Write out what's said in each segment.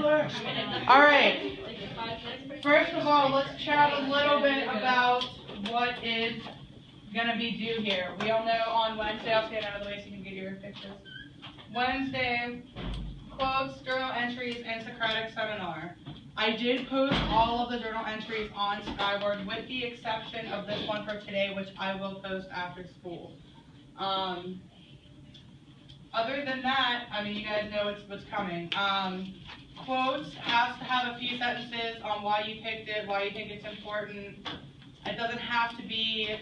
All right. First of all, let's chat a little bit about what is going to be due here. We all know on Wednesday, I'll stand out of the way so you can get your pictures. Wednesday, quotes, journal entries, and Socratic seminar. I did post all of the journal entries on Skyward with the exception of this one for today, which I will post after school. Other than that, I mean, you guys know what's coming. Quotes has to have a few sentences on why you picked it, why you think it's important. It doesn't have to be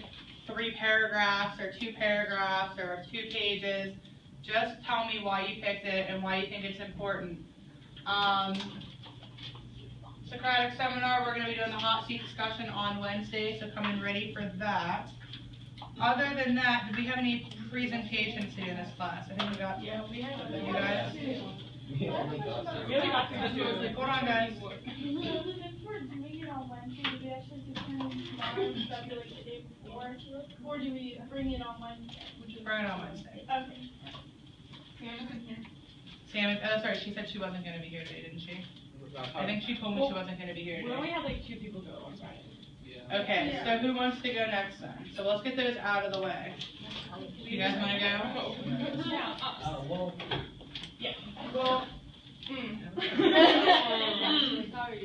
3 paragraphs or 2 paragraphs or 2 pages. Just tell me why you picked it and why you think it's important. Socratic seminar, we're going to be doing the hot seat discussion on Wednesday, so come in ready for that. Other than that, did we have any presentations to do in this class? I think we got. Yeah, we have. You guys? We only got to Hold on, guys. So since we're doing it on Wednesday, do we actually determine tomorrow, would that be like the day before? Or do we bring it on Wednesday? Bring it on Wednesday. Okay. Sam, sorry, she said she wasn't going to be here today, didn't she? I think she told me she wasn't going to be here We only today. have like 2 people go on Friday. Okay, so who wants to go next then? So let's get those out of the way. You guys want to go? Yeah. Well, Yeah. Well,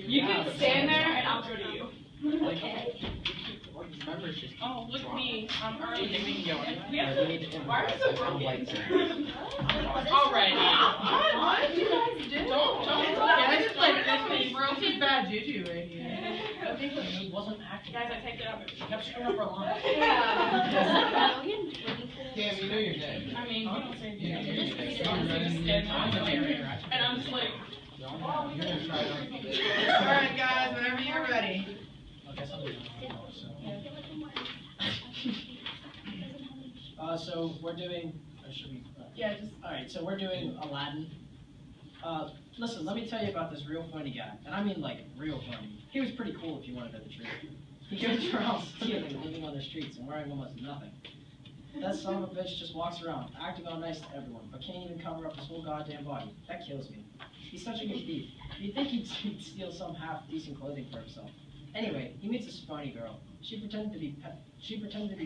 You can stand there and I'll go to you. members just. Oh, look at me. I'm early. We can go anyway. We have to. Why are you so broken? alright. What you guys do? Don't. Yeah, I just like this is bad juju right here. I think he wasn't acting. Guys, I take it up. He kept screwing up our lines. Cam, you know you're dead. I mean, you don't say Yeah, anything. you're Just dead. stand on the chair. And I'm just like, You're gonna try to. Alright guys, whenever you're ready. Okay, so we're doing, or should we? yeah, just. Alright, so we're doing Aladdin. Listen, let me tell you about this real funny guy. And I mean like real funny. He was pretty cool if you want to know the truth. He goes around stealing, living on the streets, and wearing almost nothing. That son of a bitch just walks around, acting all nice to everyone, but can't even cover up his whole goddamn body. That kills me. He's such a good thief. You'd think he'd steal some half-decent clothing for himself. Anyway, he meets this funny girl. She pretended to be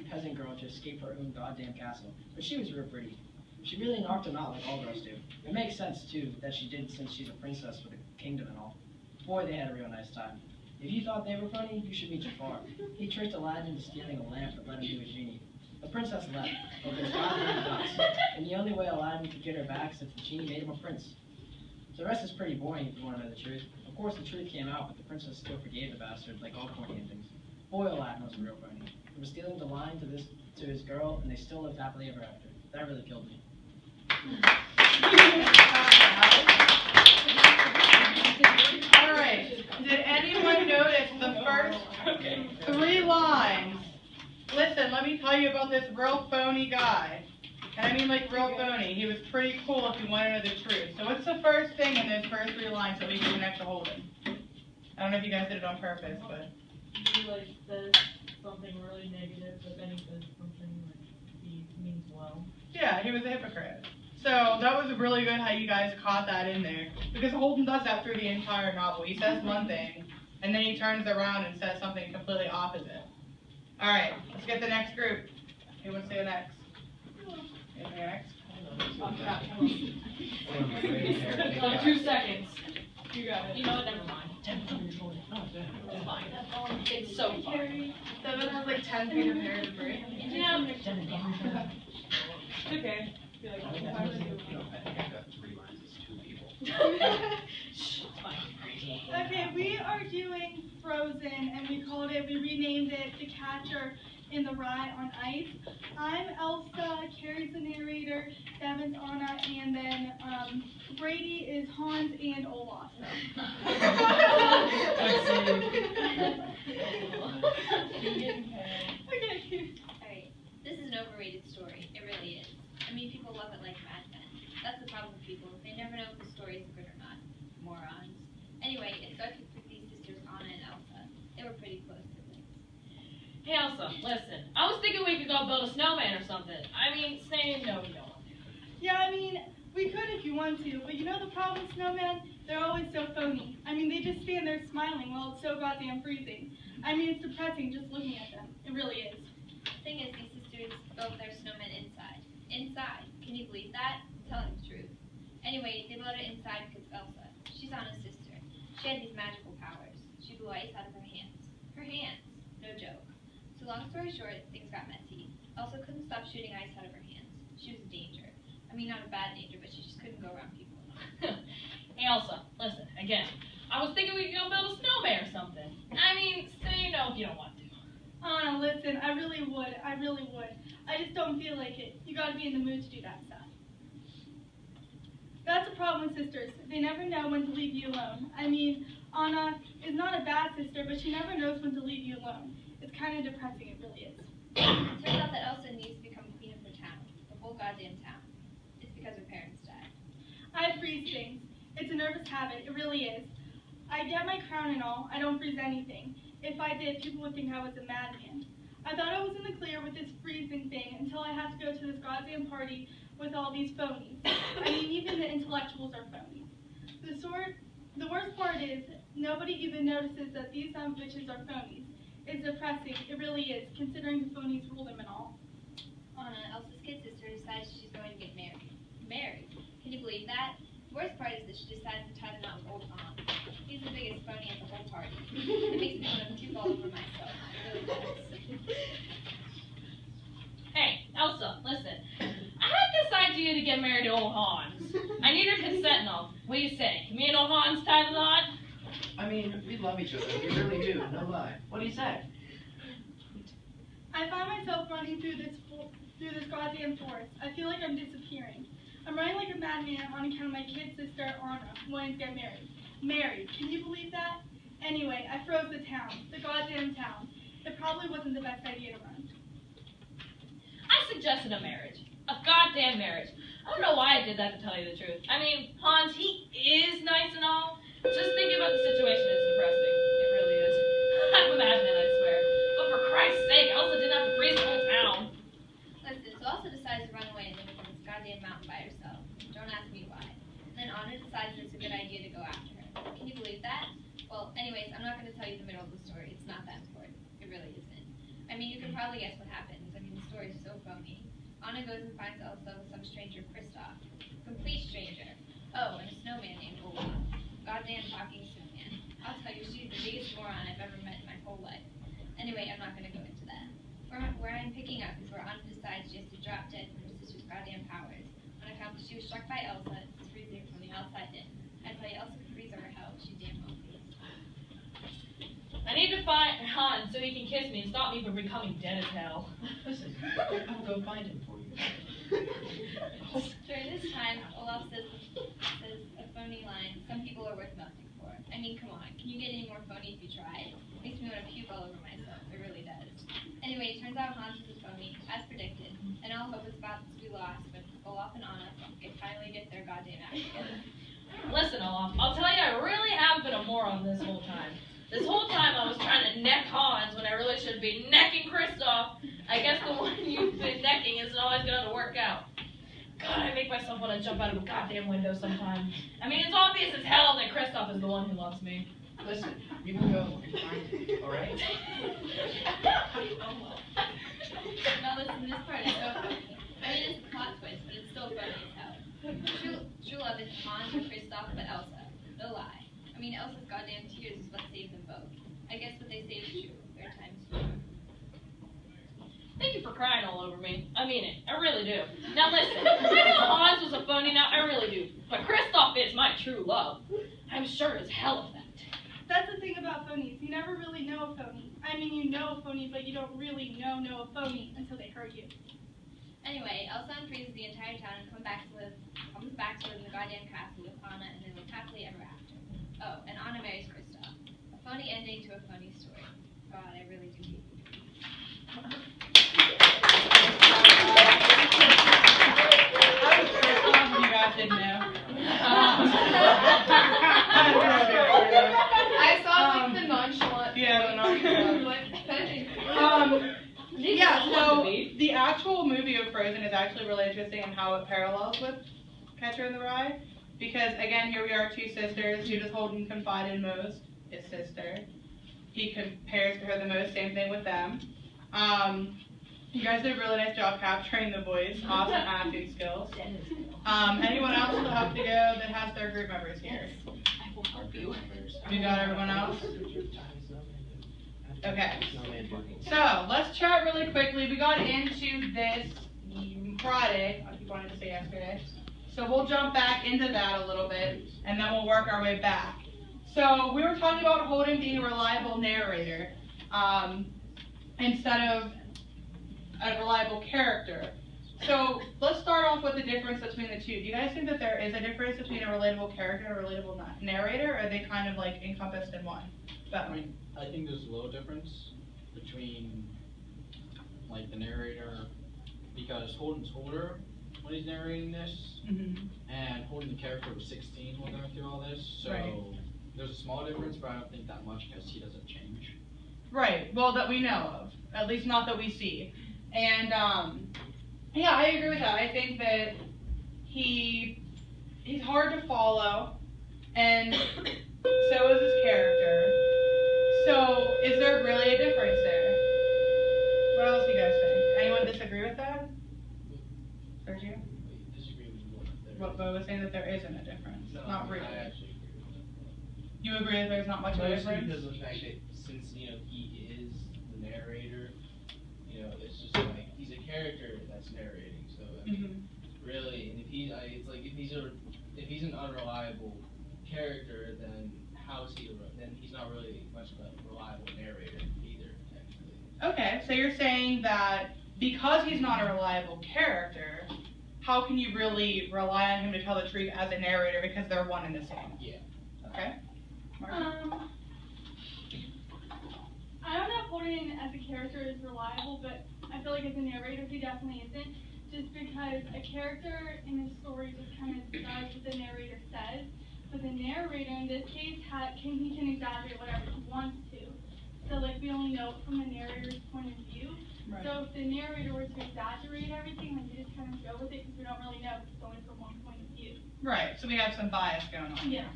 peasant girl to escape her own goddamn castle, but she was real pretty. She really knocked him out like all girls do. It makes sense, too, that she did since she's a princess with a kingdom and all. Boy, they had a real nice time. If you thought they were funny, you should meet Jafar. He tricked Aladdin into stealing a lamp that let him do a genie. The princess left, but there's goddamn nuts, and the only way Aladdin could get her back is if the genie made him a prince. The rest is pretty boring if you want to know the truth. Of course, the truth came out, but the princess still forgave the bastard, like all corny endings. Boy, Aladdin was real funny. He was stealing the line to his girl, and they still lived happily ever after. That really killed me. Alright, did anyone notice the first 3 lines? Listen, let me tell you about this real phony guy. And I mean like real phony. He was pretty cool if you want to know the truth. So what's the first thing in those first 3 lines that we can connect to Holden? I don't know if you guys did it on purpose, but... He like says something really negative, but then he says something like he means well. Yeah, he was a hypocrite. So that was really good how you guys caught that in there. Because Holden does that through the entire novel. He says one thing, and then he turns around and says something completely opposite. Alright, let's get the next group. Who wants to go next? Anything next? Oh, crap. 2 seconds. You got it. You know what? Never mind. It's fine. It's so fun. Devin has like 10 feet of hair to break. Yeah. It's okay. I feel like I think I've got 3 lines as 2 people. Okay, we are doing Frozen, and we renamed it The Catcher in the Rye on Ice. I'm Elsa, Carrie's the narrator, Devin's Anna, and then Brady is Hans and Olaf. Okay. Alright, this is an overrated story. It really is. I mean, people love it like Mad Men. That's the problem with people. They never know if the story is good or not. Morons. Anyway, it starts with these sisters, Anna and Elsa. They were pretty close siblings. Hey Elsa, listen. I was thinking we could go build a snowman or something. I mean, saying no, you don't want to. Yeah, I mean, We could if you want to, but you know the problem with snowmen? They're always so phony. I mean, they just stand there smiling while it's so goddamn freezing. I mean, it's depressing just looking at them. It really is. The thing is, these sisters built their snowmen inside. Inside. Can you believe that? I'm telling the truth. Anyway, they built it inside because Elsa, she's Anna's sister. She had these magical powers. She blew ice out of her hands. Her hands. No joke. So long story short, things got messy. Elsa couldn't stop shooting ice out of her hands. She was a danger. I mean, not a bad danger, but she just couldn't go around people. Hey Elsa, listen, again. I was thinking we could go build a snowman or something. I mean, say no if you don't want to. Anna, listen, I really would. I really would. I just don't feel like it. You gotta be in the mood to do that stuff. That's the problem with sisters. They never know when to leave you alone. I mean, Anna is not a bad sister, but she never knows when to leave you alone. It's kind of depressing, it really is. It turns out that Elsa needs to become queen of her town. The whole goddamn town. It's because her parents died. I freeze things. It's a nervous habit, it really is. I get my crown and all, I don't freeze anything. If I did, people would think I was a madman. I thought I was in the clear with this freezing thing until I had to go to this goddamn party with all these phonies. I mean, even the intellectuals are phonies. The worst part is, nobody even notices that these dumb bitches are phonies. It's depressing, it really is, considering the phonies rule them and all. Anna, Elsa's kid sister, decides she's going to get married. Married? Can you believe that? The worst part is that she decides to tie the knot with old Tom. He's the biggest phony at the whole party. It makes me want to puke all over myself. It really does. Hey, Elsa, listen. I had this idea to get married to old Hans. I need her consent and all. What do you say? Can me and old Hans tie the knot? I mean, we love each other. We really do. No lie. What do you say? I find myself running through this goddamn forest. I feel like I'm disappearing. I'm running like a madman on account of my kid sister, Anna, wanting to get married. Married. Can you believe that? Anyway, I froze the town. The goddamn town. It probably wasn't the best idea to run. I suggested a marriage. A goddamn marriage. I don't know why I did that, to tell you the truth. I mean, Hans, he is nice and all. Just thinking about the situation is depressing. It really is. I'm a madman, I swear. But for Christ's sake, Elsa didn't have to freeze the whole town. Listen, so Elsa decides to run away and live up on this goddamn mountain by herself. Don't ask me why. And then Anna decides it's a good idea to go after her. Can you believe that? Well, anyways, I'm not going to tell you the middle of the story. It's not that important. It really isn't. I mean, you can probably guess what happens. I mean, the story is so phony. Anna goes and finds Elsa with some stranger, Kristoff. Complete stranger. Oh, and a snowman named Olaf. Goddamn talking snowman. I'll tell you, she's the biggest moron I've ever met in my whole life. Anyway, I'm not going to go into that. Where I'm picking up is where Anna decides she has to drop dead from her sister's goddamn powers. On account that she was struck by Elsa, it's freezing from the outside in. I tell you, Elsa could freeze over hell. She damn well could. I need to find Hans so he can kiss me and stop me from becoming dead as hell. Listen, I'll go find him for you. During this time, Olaf says a phony line some people are worth nothing for. I mean, come on. Can you get any more phony if you try? Makes me want to puke all over myself. It really does. Anyway, it turns out Hans is a phony, as predicted, and all hope is about to be lost when Olaf and Anna finally get their goddamn act together. Listen, Olaf, I'll tell you, I really have been a moron this whole time. This whole time I was trying to neck Hans when I really should be necking Kristoff. I guess the one you've been necking isn't always going to work out. God, I make myself want to jump out of a goddamn window sometimes. I mean, it's obvious as hell that Kristoff is the one who loves me. Listen, you can go and find him, alright? Now listen, this part is so funny. I mean, it's a plot twist, but it's still funny as hell. True love is Hans or Kristoff, but Elsa. No lie. I mean, Elsa's goddamn tears is what saved them both. I guess what they say is true. There are times true. Thank you for crying all over me. I mean it. I really do. Now listen, I know Hans was a phony now, I really do. But Kristoff is my true love. I'm sure as hell of that. That's the thing about phonies. You never really know a phony. I mean, you know a phony, but you don't really know a phony until they hurt you. Anyway, Elsa unfreezes the entire town and comes back to live in the goddamn castle with Anna, and they live happily ever after. Oh, and Anna marries Kristoff. A phony ending to a phony story. God, I really do hate you. You guys didn't know. I saw like the nonchalant. Yeah, the nonchalant. Like, hey. Yeah, so the actual movie of Frozen is actually really interesting in how it parallels with Catcher in the Rye, because again, here we are, two sisters. Who does Holden confide in most? His sister. He compares to her the most. Same thing with them. You guys did a really nice job capturing the voice. Awesome acting skills. Anyone else will have to go that has their group members here? I will help you. We got everyone else? Okay. So, let's chat really quickly. We got into this Friday. I keep wanting to say yesterday. So we'll jump back into that a little bit, and then we'll work our way back. So we were talking about Holden being a reliable narrator instead of a reliable character. So let's start off with the difference between the two. Do you guys think that there is a difference between a relatable character and a relatable narrator, or are they kind of like encompassed in one? I mean, I think there's a little difference between like the narrator, because Holden's older when he's narrating this, and Holden the character was 16 when going through all this, so Right. there's a small difference, but I don't think that much because he doesn't change. Right, well, that we know of, at least not that we see. And, yeah, I agree with that. I think that he's hard to follow, and so is his character. So, is there really a difference there? What else do you guys think? Anyone disagree with that? Sergio? Disagree with what? What Bo was saying, that there isn't a difference, not really. I actually agree with that. You agree that there's not much of a Mostly difference? because of the fact that since, he is the narrator, it's just like, he's a character that's narrating, so, I mean, really, and if if he's an unreliable character, then then he's not really much of a reliable narrator either, technically. Okay, so you're saying that because he's not a reliable character, how can you really rely on him to tell the truth as a narrator because they're one and the same? Yeah. Okay. Mark? I don't know if Holden as a character is reliable, but I feel like as a narrator he definitely isn't. Just because a character in a story just kind of does what the narrator says, but the narrator in this case he can exaggerate whatever he wants to. So like we only know it from the narrator's point of view. Right. So if the narrator were to exaggerate everything, like we just kind of go with it because we don't really know if it's only from one point of view. Right, so we have some bias going on. Yeah.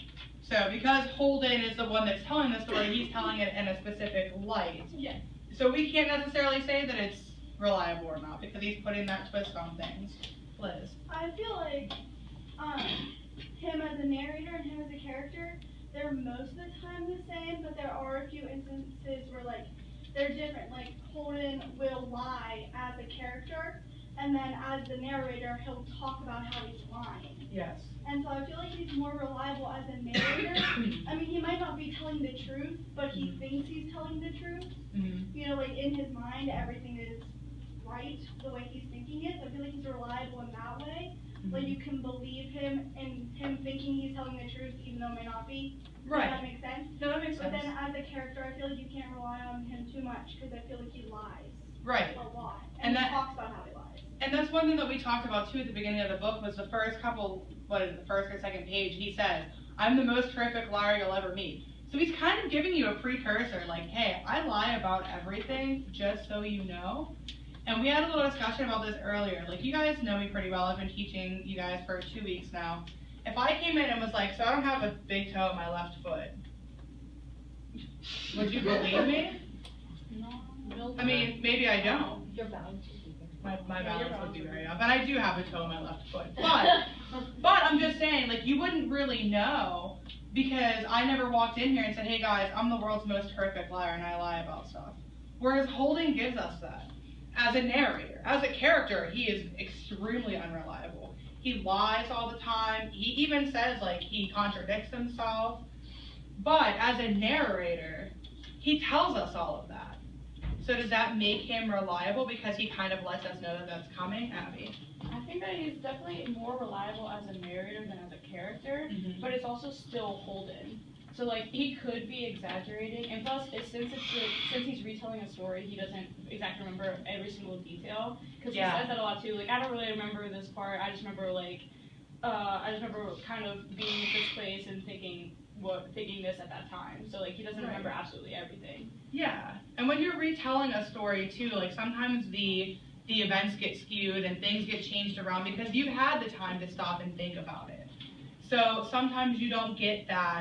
So because Holden is the one that's telling the story, he's telling it in a specific light. Yes. So we can't necessarily say that it's reliable or not because he's putting that twist on things. Liz? I feel like him as a narrator and him as a character, they're most of the time the same, but there are a few instances where like they're different. Like Holden will lie as a character, and then as the narrator, he'll talk about how he's lying. Yes. And so I feel like he's more reliable as a narrator. I mean, he might not be telling the truth, but he thinks he's telling the truth. Like in his mind, everything is right the way he's thinking it. So I feel like he's reliable in that way. Like you can believe him and him thinking he's telling the truth even though it may not be. Right. Does that make sense? No, that makes But sense. then as a character, I feel like you can't rely on him too much because I feel like he lies Right. a lot. And And he that- talks about how he lies. And that's one thing that we talked about too at the beginning of the book was the first couple, the first or second page, he says, I'm the most terrific liar you'll ever meet. So he's kind of giving you a precursor, like, hey, I lie about everything just so you know. And we had a little discussion about this earlier. Like, you guys know me pretty well. I've been teaching you guys for 2 weeks now. If I came in and was like, so I don't have a big toe on my left foot, would you believe me? I mean, maybe I don't. Your balance. My balance would be very off. And I do have a toe on my left foot. But I'm just saying, like, you wouldn't really know because I never walked in here and said, hey guys, I'm the world's most horrific liar and I lie about stuff. Whereas Holden gives us that. As a narrator, as a character, he is extremely unreliable. He lies all the time. He even says, like, he contradicts himself. But as a narrator, he tells us all of that. So does that make him reliable because he kind of lets us know that that's coming? Abby? I think that he's definitely more reliable as a narrator than as a character, but it's also still Holden. So like he could be exaggerating, and plus since he's retelling a story, he doesn't exactly remember every single detail because he says that a lot too. Like I don't really remember this part. I just remember kind of being at this place and thinking this at that time. So like he doesn't remember absolutely everything. Yeah, and when you're retelling a story too, like sometimes the the events get skewed and things get changed around because you've had the time to stop and think about it. So sometimes you don't get that